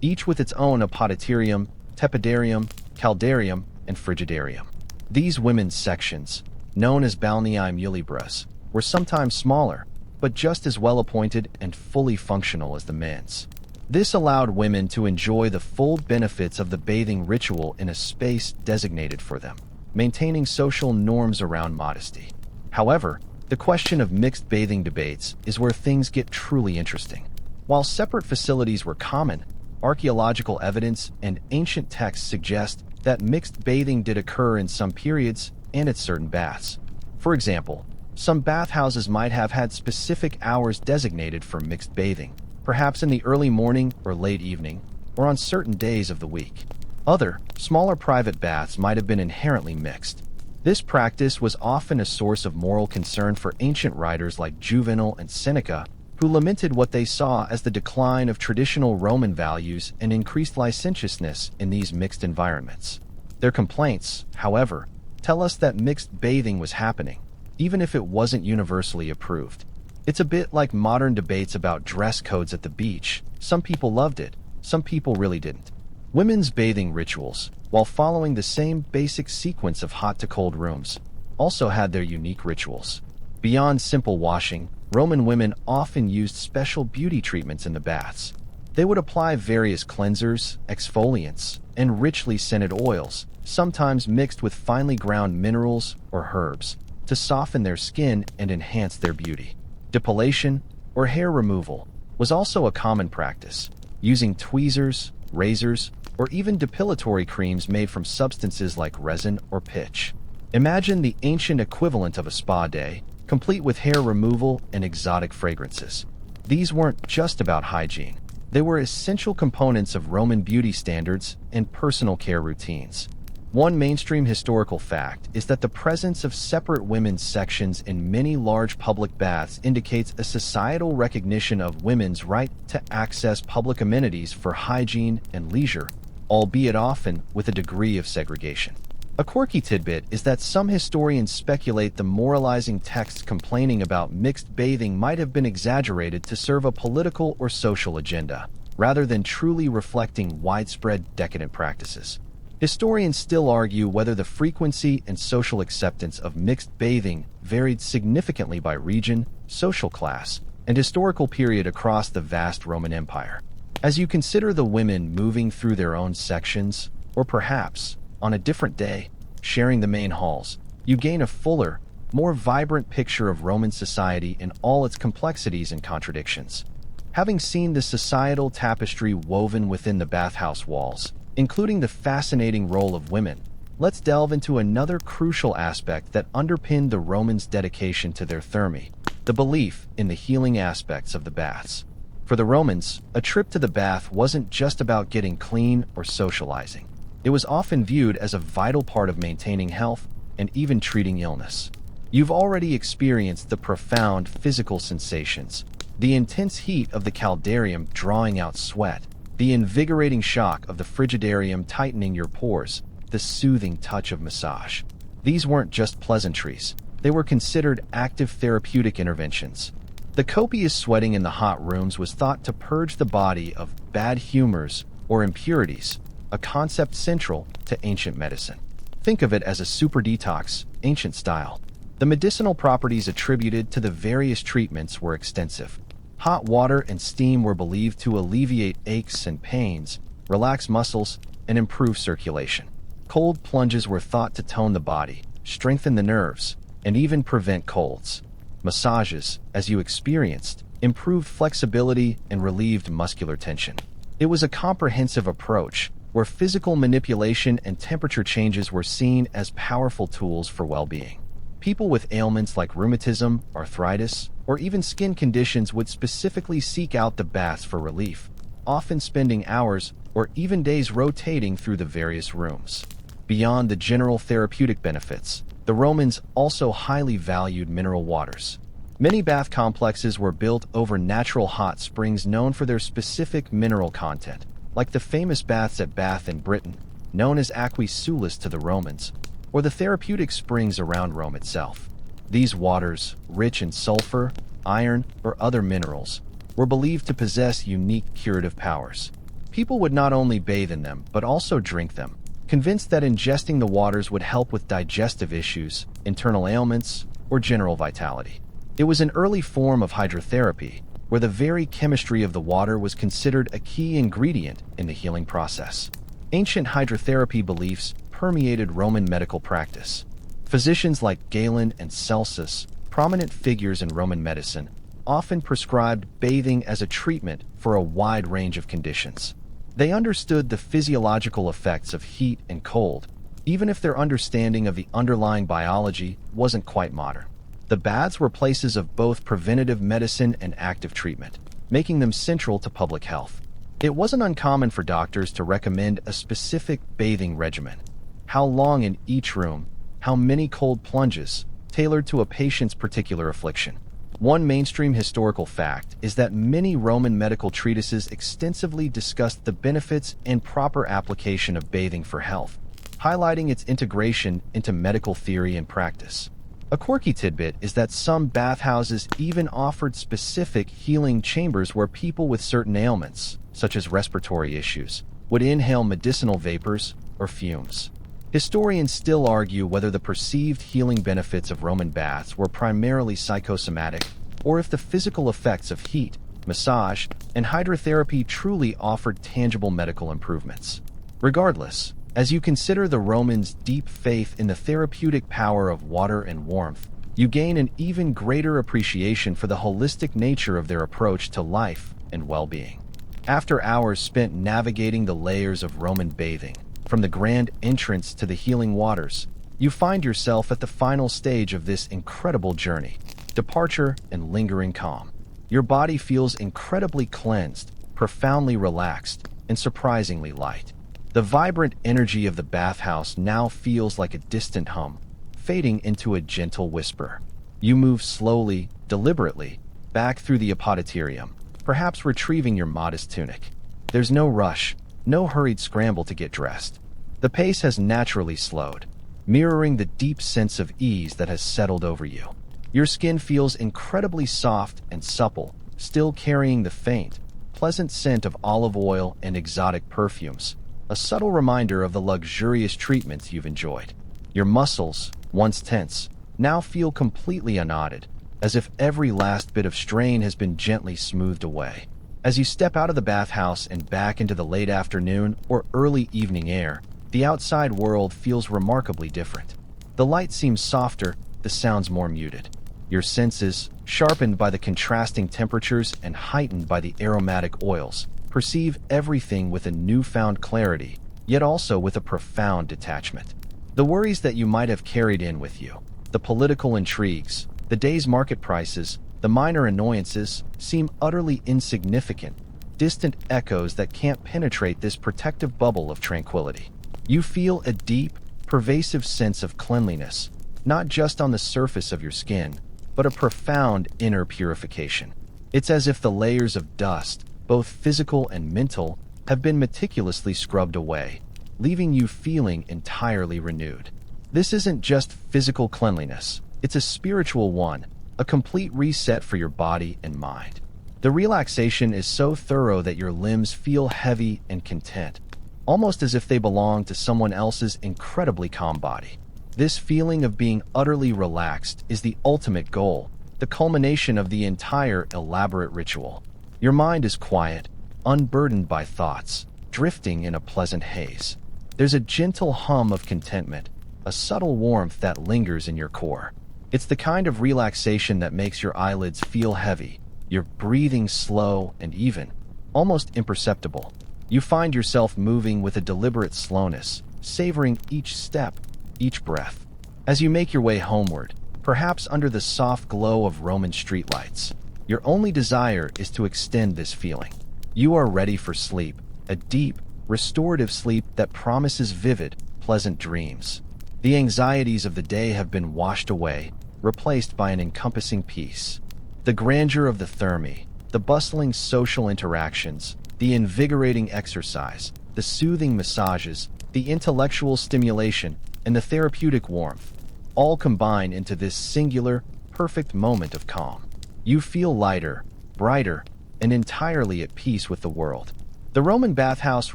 each with its own apoditerium, tepidarium, caldarium, and frigidarium. These women's sections, known as balneae mulibras, were sometimes smaller, but just as well appointed and fully functional as the men's. This allowed women to enjoy the full benefits of the bathing ritual in a space designated for them, maintaining social norms around modesty. However, the question of mixed bathing debates is where things get truly interesting. While separate facilities were common, archaeological evidence and ancient texts suggest that mixed bathing did occur in some periods and at certain baths. For example, some bathhouses might have had specific hours designated for mixed bathing, perhaps in the early morning or late evening, or on certain days of the week. Other, smaller private baths might have been inherently mixed. This practice was often a source of moral concern for ancient writers like Juvenal and Seneca, who lamented what they saw as the decline of traditional Roman values and increased licentiousness in these mixed environments. Their complaints, however, tell us that mixed bathing was happening, even if it wasn't universally approved. It's a bit like modern debates about dress codes at the beach. Some people loved it, some people really didn't. Women's bathing rituals, while following the same basic sequence of hot to cold rooms, also had their unique rituals. Beyond simple washing, Roman women often used special beauty treatments in the baths. They would apply various cleansers, exfoliants, and richly scented oils, sometimes mixed with finely ground minerals or herbs, to soften their skin and enhance their beauty. Depilation, or hair removal, was also a common practice, using tweezers, razors, or even depilatory creams made from substances like resin or pitch. Imagine the ancient equivalent of a spa day, complete with hair removal and exotic fragrances. These weren't just about hygiene. They were essential components of Roman beauty standards and personal care routines. One mainstream historical fact is that the presence of separate women's sections in many large public baths indicates a societal recognition of women's right to access public amenities for hygiene and leisure, albeit often with a degree of segregation. A quirky tidbit is that some historians speculate the moralizing texts complaining about mixed bathing might have been exaggerated to serve a political or social agenda, rather than truly reflecting widespread decadent practices. Historians still argue whether the frequency and social acceptance of mixed bathing varied significantly by region, social class, and historical period across the vast Roman Empire. As you consider the women moving through their own sections, or perhaps, on a different day, sharing the main halls, you gain a fuller, more vibrant picture of Roman society in all its complexities and contradictions. Having seen the societal tapestry woven within the bathhouse walls, including the fascinating role of women, let's delve into another crucial aspect that underpinned the Romans' dedication to their thermae, the belief in the healing aspects of the baths. For the Romans, a trip to the bath wasn't just about getting clean or socializing. It was often viewed as a vital part of maintaining health and even treating illness. You've already experienced the profound physical sensations, the intense heat of the caldarium drawing out sweat, the invigorating shock of the frigidarium tightening your pores, the soothing touch of massage. These weren't just pleasantries. They were considered active therapeutic interventions. The copious sweating in the hot rooms was thought to purge the body of bad humors or impurities, a concept central to ancient medicine. Think of it as a super detox, ancient style. The medicinal properties attributed to the various treatments were extensive. Hot water and steam were believed to alleviate aches and pains, relax muscles, and improve circulation. Cold plunges were thought to tone the body, strengthen the nerves, and even prevent colds. Massages, as you experienced, improved flexibility and relieved muscular tension. It was a comprehensive approach, where physical manipulation and temperature changes were seen as powerful tools for well-being. People with ailments like rheumatism, arthritis, or even skin conditions would specifically seek out the baths for relief, often spending hours or even days rotating through the various rooms. Beyond the general therapeutic benefits, the Romans also highly valued mineral waters. Many bath complexes were built over natural hot springs known for their specific mineral content, like the famous baths at Bath in Britain, known as Aquae Sulis to the Romans, or the therapeutic springs around Rome itself. These waters, rich in sulfur, iron, or other minerals, were believed to possess unique curative powers. People would not only bathe in them, but also drink them, convinced that ingesting the waters would help with digestive issues, internal ailments, or general vitality. It was an early form of hydrotherapy, where the very chemistry of the water was considered a key ingredient in the healing process. Ancient hydrotherapy beliefs permeated Roman medical practice. Physicians like Galen and Celsus, prominent figures in Roman medicine, often prescribed bathing as a treatment for a wide range of conditions. They understood the physiological effects of heat and cold, even if their understanding of the underlying biology wasn't quite modern. The baths were places of both preventative medicine and active treatment, making them central to public health. It wasn't uncommon for doctors to recommend a specific bathing regimen. How long in each room, how many cold plunges, tailored to a patient's particular affliction. One mainstream historical fact is that many Roman medical treatises extensively discussed the benefits and proper application of bathing for health, highlighting its integration into medical theory and practice. A quirky tidbit is that some bathhouses even offered specific healing chambers where people with certain ailments, such as respiratory issues, would inhale medicinal vapors or fumes. Historians still argue whether the perceived healing benefits of Roman baths were primarily psychosomatic, or if the physical effects of heat, massage, and hydrotherapy truly offered tangible medical improvements. Regardless, as you consider the Romans' deep faith in the therapeutic power of water and warmth, you gain an even greater appreciation for the holistic nature of their approach to life and well-being. After hours spent navigating the layers of Roman bathing, from the grand entrance to the healing waters, you find yourself at the final stage of this incredible journey, departure and lingering calm. Your body feels incredibly cleansed, profoundly relaxed, and surprisingly light. The vibrant energy of the bathhouse now feels like a distant hum, fading into a gentle whisper. You move slowly, deliberately, back through the apoditerium, perhaps retrieving your modest tunic. There's no rush, no hurried scramble to get dressed. The pace has naturally slowed, mirroring the deep sense of ease that has settled over you. Your skin feels incredibly soft and supple, still carrying the faint, pleasant scent of olive oil and exotic perfumes, a subtle reminder of the luxurious treatments you've enjoyed. Your muscles, once tense, now feel completely unknotted, as if every last bit of strain has been gently smoothed away. As you step out of the bathhouse and back into the late afternoon or early evening air, the outside world feels remarkably different. The light seems softer, the sounds more muted. Your senses, sharpened by the contrasting temperatures and heightened by the aromatic oils, perceive everything with a newfound clarity, yet also with a profound detachment. The worries that you might have carried in with you, the political intrigues, the day's market prices, the minor annoyances, seem utterly insignificant, distant echoes that can't penetrate this protective bubble of tranquility. You feel a deep, pervasive sense of cleanliness, not just on the surface of your skin, but a profound inner purification. It's as if the layers of dust, both physical and mental, have been meticulously scrubbed away, leaving you feeling entirely renewed. This isn't just physical cleanliness, it's a spiritual one, a complete reset for your body and mind. The relaxation is so thorough that your limbs feel heavy and content, almost as if they belong to someone else's incredibly calm body. This feeling of being utterly relaxed is the ultimate goal, the culmination of the entire elaborate ritual. Your mind is quiet, unburdened by thoughts, drifting in a pleasant haze. There's a gentle hum of contentment, a subtle warmth that lingers in your core. It's the kind of relaxation that makes your eyelids feel heavy, your breathing slow and even, almost imperceptible. You find yourself moving with a deliberate slowness, savoring each step, each breath. As you make your way homeward, perhaps under the soft glow of Roman streetlights, your only desire is to extend this feeling. You are ready for sleep, a deep, restorative sleep that promises vivid, pleasant dreams. The anxieties of the day have been washed away, replaced by an encompassing peace. The grandeur of the thermae, the bustling social interactions, the invigorating exercise, the soothing massages, the intellectual stimulation, and the therapeutic warmth, all combine into this singular, perfect moment of calm. You feel lighter, brighter, and entirely at peace with the world. The Roman bathhouse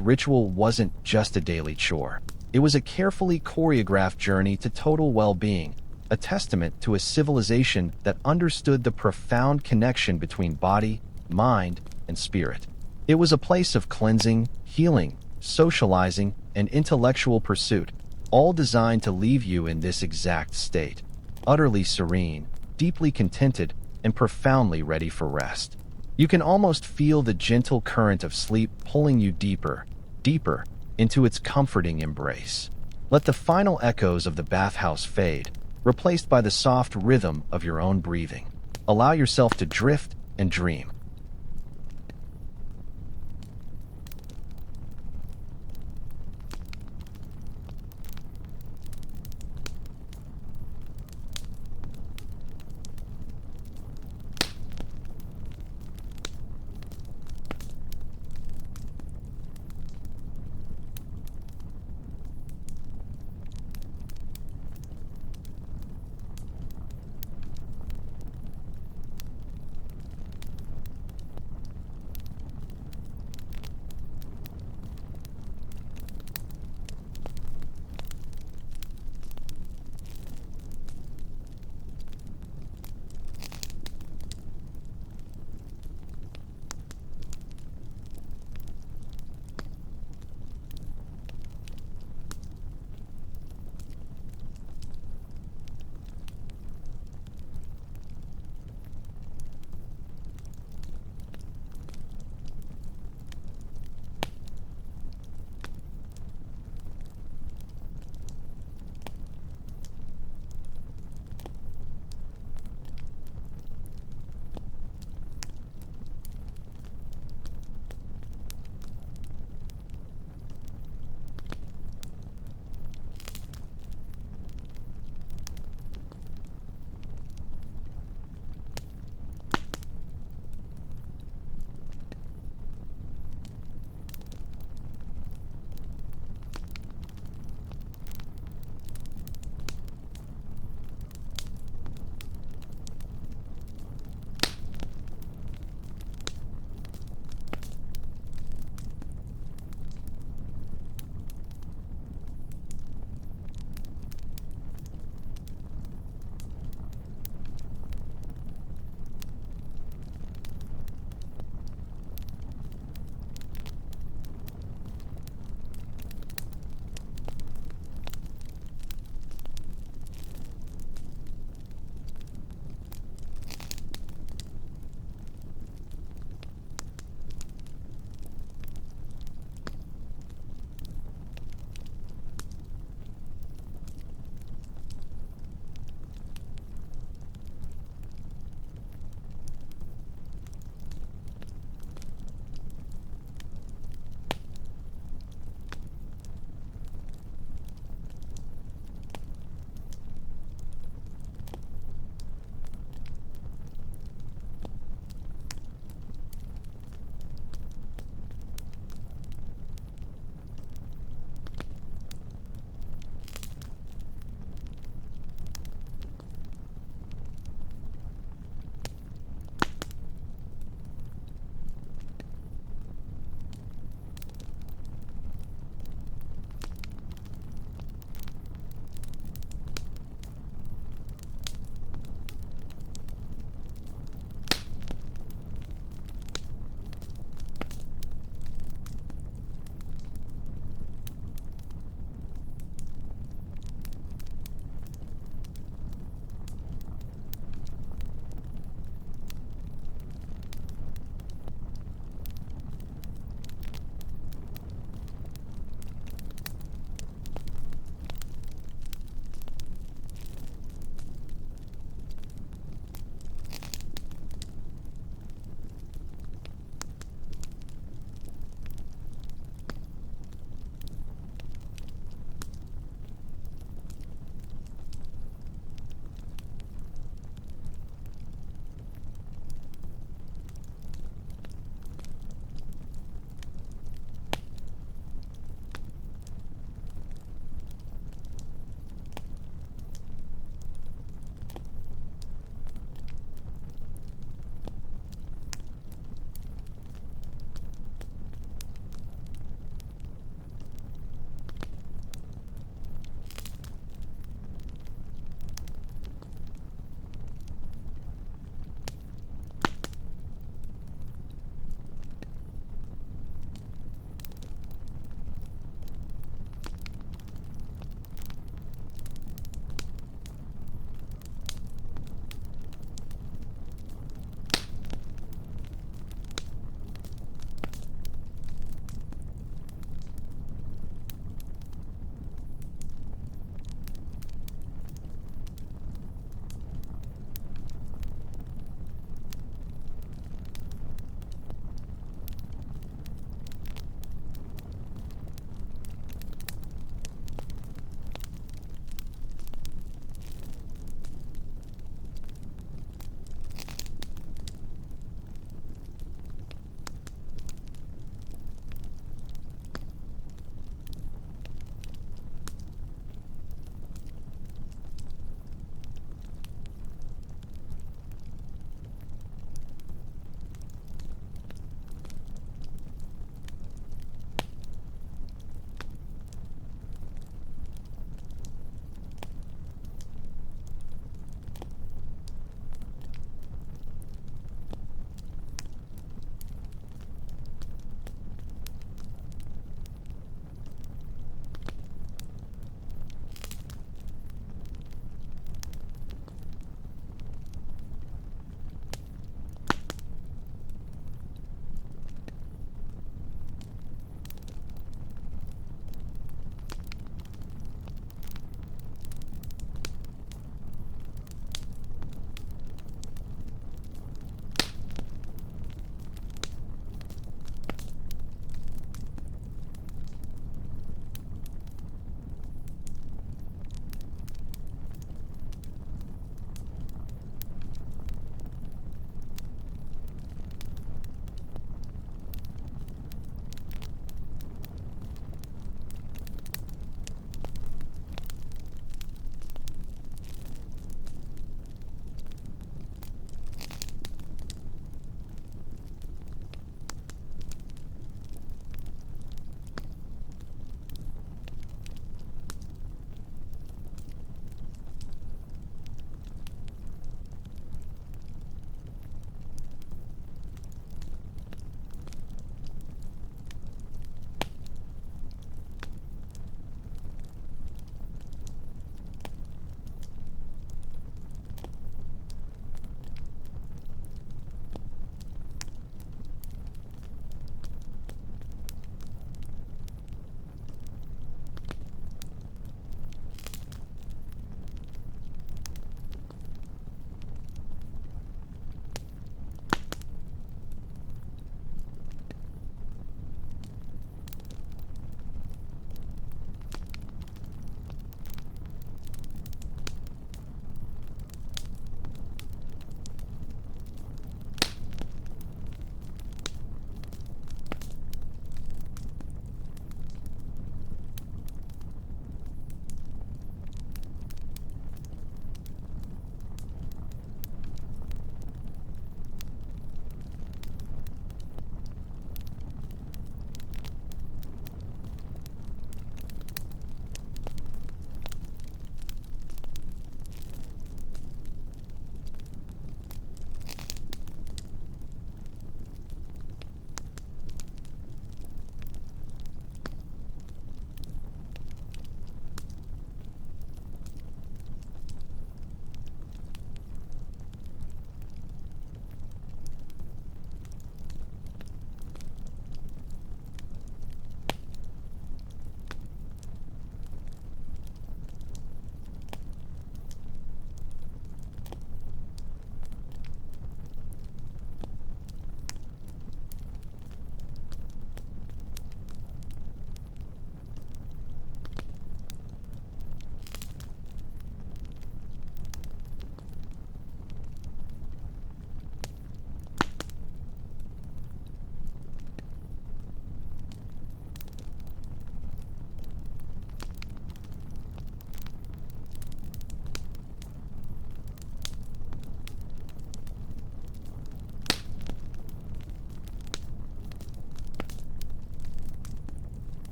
ritual wasn't just a daily chore. It was a carefully choreographed journey to total well-being, a testament to a civilization that understood the profound connection between body, mind, and spirit. It was a place of cleansing, healing, socializing, and intellectual pursuit, all designed to leave you in this exact state, utterly serene, deeply contented, and profoundly ready for rest. You can almost feel the gentle current of sleep pulling you deeper, deeper into its comforting embrace. Let the final echoes of the bathhouse fade, replaced by the soft rhythm of your own breathing. Allow yourself to drift and dream,